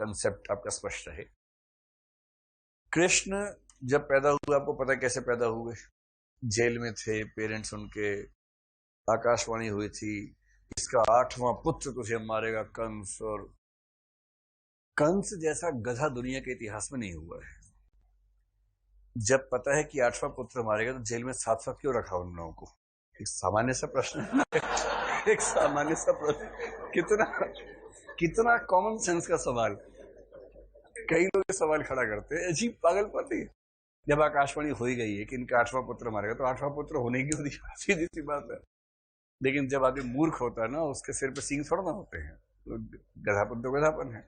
Concept आपका स्पष्ट रहे। कृष्ण जब पैदा हुए, आपको पता है कैसे पैदा हुए? जेल में थे, पेरेंट्स उनके, आकाशवाणी हुई थी, इसका 8वां पुत्र तुझे मारेगा कंस, और कंस जैसा गधा दुनिया के इतिहास में नहीं हुआ है। जब पता है कि 8वां पुत्र मारेगा तो जेल में साथ साथ क्यों रखा उन लोगों को? एक सामान्य सा प्रश्न एक सामान्य सा प्रश्न, कितना कितना कॉमन सेंस का सवाल। कई लोग ये सवाल खड़ा करते हैं, अजीब पागलपन है। जब आकाशवाणी हो ही गई है कि इनका 8वां पुत्र मारेगा तो 8वां पुत्र होने की सीधी सी बात है। लेकिन जब आदमी मूर्ख होता है ना, उसके सिर पे सींग थोड़ा ना होते हैं, तो गधापन तो गधापन है।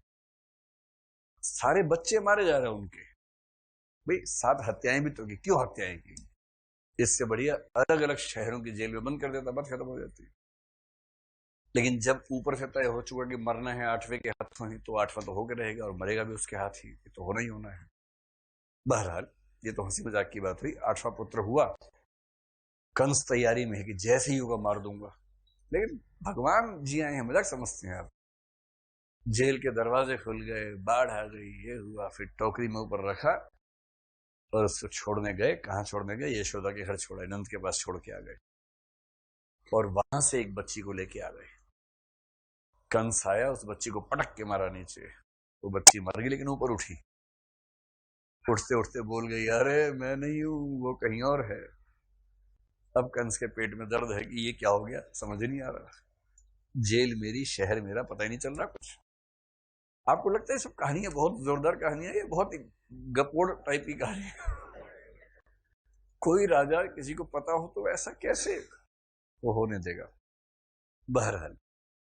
सारे बच्चे मारे जा रहे हैं उनके। भाई 7 हत्याएं भी तो की, क्यों हत्याएं की? इससे बढ़िया अलग अलग शहरों की जेल में बंद कर देता, बात खत्म हो जाती। लेकिन जब ऊपर से तय हो चुका कि मरना है 8वें के हाथों ही, तो 8वां तो होकर रहेगा और मरेगा भी उसके हाथ ही, ये तो होना ही होना है। बहरहाल ये तो हंसी मजाक की बात हुई। 8वां पुत्र हुआ, कंस तैयारी में है कि जैसे ही होगा मार दूंगा। लेकिन भगवान जी आए हैं, मजाक समझते हैं आप। जेल के दरवाजे खुल गए, बाढ़ आ गई, ये हुआ, फिर टोकरी में ऊपर रखा और उसको छोड़ने गए। कहां छोड़ने गए? यशोदा के घर छोड़ा, नंद के पास छोड़ के आ गए, और वहां से एक बच्ची को लेके आ गए। कंस आया, उस बच्ची को पटक के मारा नीचे। वो बच्ची मर गई, लेकिन ऊपर उठी, उठते उठते बोल गई, अरे मैं नहीं हूं, वो कहीं और है। अब कंस के पेट में दर्द है कि ये क्या हो गया, समझ ही नहीं आ रहा। जेल मेरी, शहर मेरा, पता ही नहीं चल रहा कुछ। आपको लगता है सब कहानियां बहुत जोरदार कहानियां? ये बहुत ही गपोड़ टाइप की कहानी है। कोई राजा किसी को पता हो तो ऐसा कैसे वो होने देगा? बहरहाल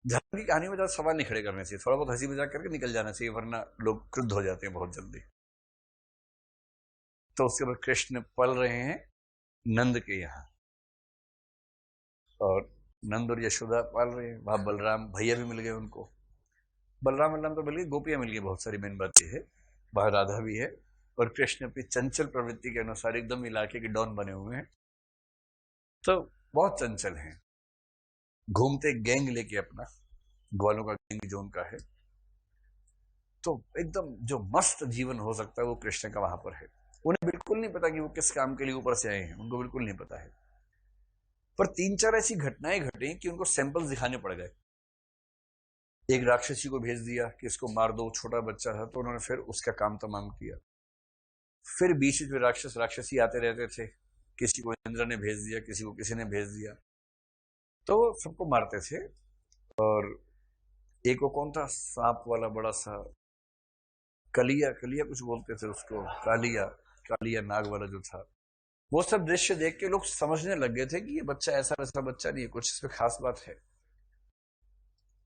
धर्म की कहानी में ज्यादा सवाल नहीं खड़े करने चाहिए, थोड़ा बहुत हंसी मजाक करके निकल जाना चाहिए, वरना लोग क्रुद्ध हो जाते हैं बहुत जल्दी। तो उसके बाद कृष्ण पल रहे हैं नंद के यहाँ, और नंद और यशोदा पाल रहे हैं। वहां बलराम भैया भी मिल गए उनको। बलराम बलराम तो मिल गए, गोपियां मिल गई बहुत सारी, मेन बात यह है। वहां राधा भी है, और कृष्ण अपनी चंचल प्रवृत्ति के अनुसार एकदम इलाके के डॉन बने हुए हैं, तो बहुत चंचल हैं। घूमते गैंग लेके अपना, ग्वालों का गैंग जो उनका है, तो एकदम जो मस्त जीवन हो सकता है वो कृष्ण का वहां पर है। उन्हें बिल्कुल नहीं पता कि वो किस काम के लिए ऊपर से आए हैं, उनको बिल्कुल नहीं पता है। पर 3-4 ऐसी घटनाएं घटी कि उनको सैंपल्स दिखाने पड़ गए। एक राक्षसी को भेज दिया कि इसको मार दो, छोटा बच्चा था, तो उन्होंने फिर उसका काम तमाम किया। फिर बीच में राक्षस राक्षसी आते रहते थे, किसी को इंद्र ने भेज दिया, किसी को किसी ने भेज दिया, तो सबको मारते थे। और एक वो कौन था, सांप वाला बड़ा सा, कलिया कलिया कुछ बोलते थे उसको, कालिया कालिया नाग वाला जो था। वो सब दृश्य देख के लोग समझने लग गए थे कि ये बच्चा ऐसा वैसा बच्चा नहीं है, कुछ इसमें खास बात है।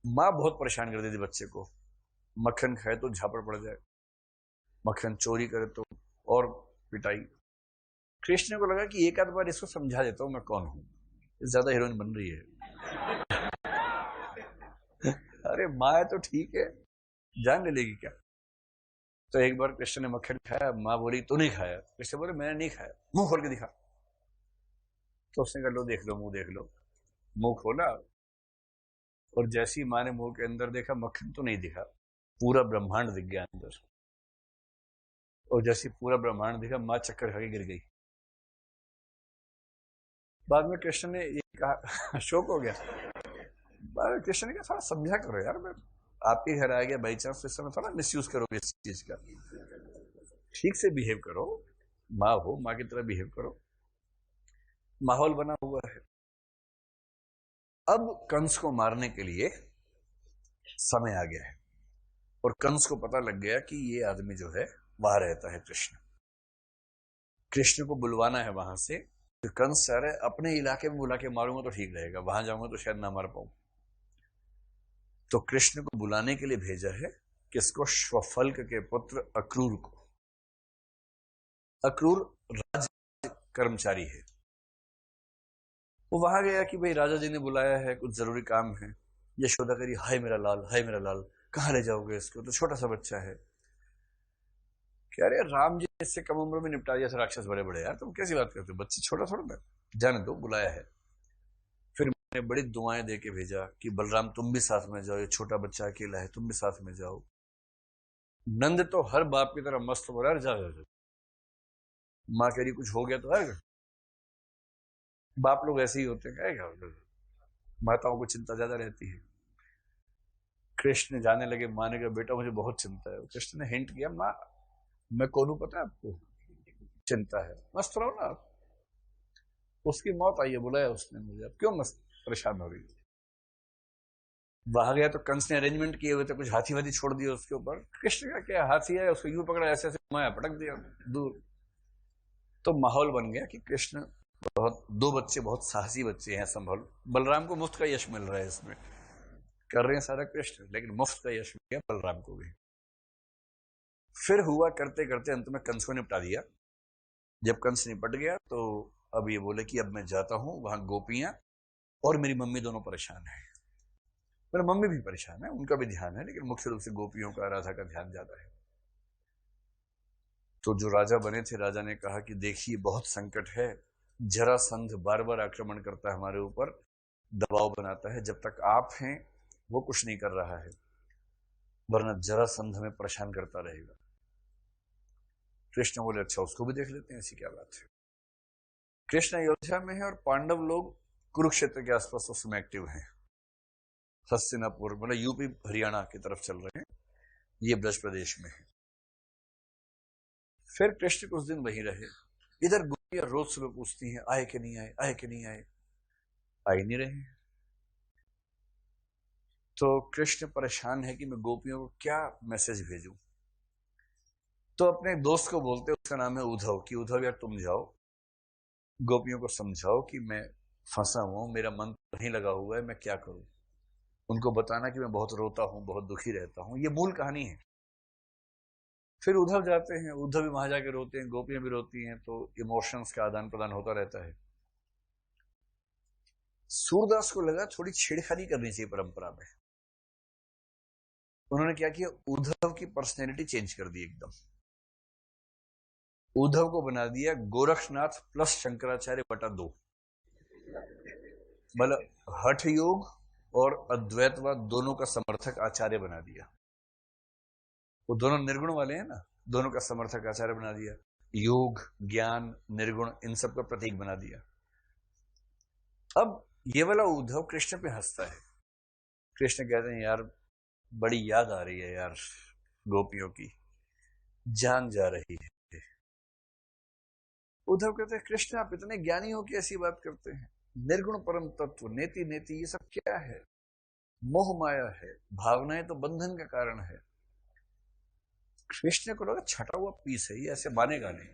माँ बहुत परेशान कर देती बच्चे को, मक्खन खाए तो झापड़ पड़ जाए, मक्खन चोरी करे तो और पिटाई। कृष्ण को लगा कि एक आध बार इसको समझा देता हूं मैं कौन हूं, ज्यादा हीरोइन बन रही है। अरे माँ है तो ठीक है, जान ले लेगी क्या? तो एक बार कृष्ण ने मक्खन खाया, माँ बोली तू नहीं खाया? कृष्ण बोले मैंने नहीं खाया। मुंह खोल के दिखा। तो उसने कहा लो देख लो, मुंह देख लो। मुंह खोला, और जैसी माँ ने मुंह के अंदर देखा, मक्खन तो नहीं दिखा, पूरा ब्रह्मांड दिख गया अंदर। और जैसी पूरा ब्रह्मांड दिखा, माँ चक्कर खा के गिर गई। बाद में कृष्ण ने ये कहा, शोक हो गया। बाद में कृष्ण ने कहा थोड़ा समझा करो यार, मैं आपके घर आ गया बाई चांस, इस समय थोड़ा मिसयूज करोगे इस चीज का, ठीक से बिहेव करो, माँ हो, माँ की तरह बिहेव करो। माहौल बना हुआ है। अब कंस को मारने के लिए समय आ गया है, और कंस को पता लग गया कि ये आदमी जो है वहां रहता है कृष्ण। कृष्ण को बुलवाना है वहां से। तो कंस चाह रहा है अपने इलाके में बुला के मारूंगा तो ठीक रहेगा, वहां जाऊंगा तो शायद ना मार पाऊं। तो कृष्ण को बुलाने के लिए भेजा है किसको? श्वफल्क के पुत्र अक्रूर को। अक्रूर राज कर्मचारी है। वो वहां गया कि भाई राजा जी ने बुलाया है, कुछ जरूरी काम है। यशोदा कह रही हाय मेरा लाल, हाय मेरा लाल, कहां ले जाओगे इसको, तो छोटा सा बच्चा है। कह रहे राम जी इससे कम उम्र में निपटा दिया, राक्षस बड़े बड़े, यार तुम कैसी बात करते हो, बच्चे छोटा थोड़ा ना, जाने दो, बुलाया है। फिर मैंने बड़ी दुआएं दे के भेजा कि बलराम तुम भी साथ में जाओ, ये छोटा बच्चा अकेला है, तुम भी साथ में जाओ। नंद तो हर बाप की तरह मस्त हो रहा है, जा माँ कह रही कुछ हो गया तो है, बाप लोग ऐसे ही होते हैं, क्या माताओं को चिंता ज्यादा रहती है। कृष्ण जाने लगे, माँ ने कहा बेटा मुझे बहुत चिंता है। कृष्ण ने हिंट किया, माँ मैं कौन हूं पता है आपको, चिंता है, मस्त रहो ना आप। उसकी मौत आई है, बुलाया उसने मुझे, अब क्यों मस्त परेशान हो रही है। वहां गया तो कंस ने अरेंजमेंट किए हुए थे, कुछ हाथी वाथी छोड़ दिए उसके ऊपर। कृष्ण का क्या हाथी है, उसको यूं पकड़ा, ऐसे ऐसे घुमाया, पटक दिया दूर। तो माहौल बन गया कि कृष्ण बहुत, दो बच्चे बहुत साहसी बच्चे हैं, संभल। बलराम को मुफ्त का यश मिल रहा है इसमें, कर रहे हैं सारा कृष्ण, लेकिन मुफ्त का यश मिल गया बलराम को भी। फिर हुआ करते करते अंत में कंस को निपटा दिया। जब कंस निपट गया तो अब ये बोले कि अब मैं जाता हूं, वहां गोपियां और मेरी मम्मी दोनों परेशान है। मेरी मम्मी भी परेशान है, उनका भी ध्यान है, लेकिन मुख्य रूप से गोपियों का, राधा का ध्यान ज्यादा है। तो जो राजा बने थे, राजा ने कहा कि देखिए बहुत संकट है, जरासंध बार बार आक्रमण करता है हमारे ऊपर, दबाव बनाता है, जब तक आप हैं वो कुछ नहीं कर रहा है, वरना जरासंध हमें परेशान करता रहेगा। कृष्ण बोले अच्छा उसको भी देख लेते हैं, ऐसी क्या बात है। कृष्ण अयोध्या में है और पांडव लोग कुरुक्षेत्र के आसपास उस समय एक्टिव हैं। हस्तिनापुर मतलब यूपी हरियाणा की तरफ चल रहे हैं, ये ब्रज प्रदेश में है। फिर कृष्ण कुछ दिन वहीं रहे। इधर गोपियां रोज सुबह पूछती हैं आए कि नहीं आए, आए कि नहीं आए, आ ही नहीं रहे। तो कृष्ण परेशान है कि मैं गोपियों को क्या मैसेज भेजूं। तो अपने दोस्त को बोलते, उसका नाम है उद्धव, कि उद्धव यार तुम जाओ, गोपियों को समझाओ कि मैं फंसा हुआ हूं, मेरा मन नहीं लगा हुआ है, मैं क्या करूं। उनको बताना कि मैं बहुत रोता हूं, बहुत दुखी रहता हूं, ये मूल कहानी है। फिर उद्धव जाते हैं, उद्धव भी वहां जाके रोते हैं, गोपियां भी रोती हैं, तो इमोशंस का आदान प्रदान होता रहता है। सूरदास को लगा थोड़ी छेड़खानी करनी चाहिए परंपरा में। उन्होंने क्या किया, उद्धव की पर्सनैलिटी चेंज कर दी एकदम। उद्धव को बना दिया गोरखनाथ प्लस शंकराचार्य बटा 2, मतलब हठ योग और अद्वैतवाद दोनों का समर्थक आचार्य बना दिया। वो दोनों निर्गुण वाले हैं ना, दोनों का समर्थक आचार्य बना दिया। योग, ज्ञान, निर्गुण, इन सब का प्रतीक बना दिया। अब ये वाला उद्धव कृष्ण पे हंसता है। कृष्ण कहते हैं यार बड़ी याद आ रही है यार, गोपियों की जान जा रही है। उद्धव कहते हैं कृष्ण आप इतने ज्ञानी हो कि ऐसी बात करते हैं, निर्गुण परम तत्व, नेति नेति, ये सब क्या है, मोह माया है, भावनाएं तो बंधन का कारण है। कृष्ण को लगा छटा हुआ पीस है, ये ऐसे मानेगा नहीं।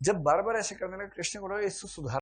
जब बार बार ऐसे करने लगा, कृष्ण को लगा इसको सुधार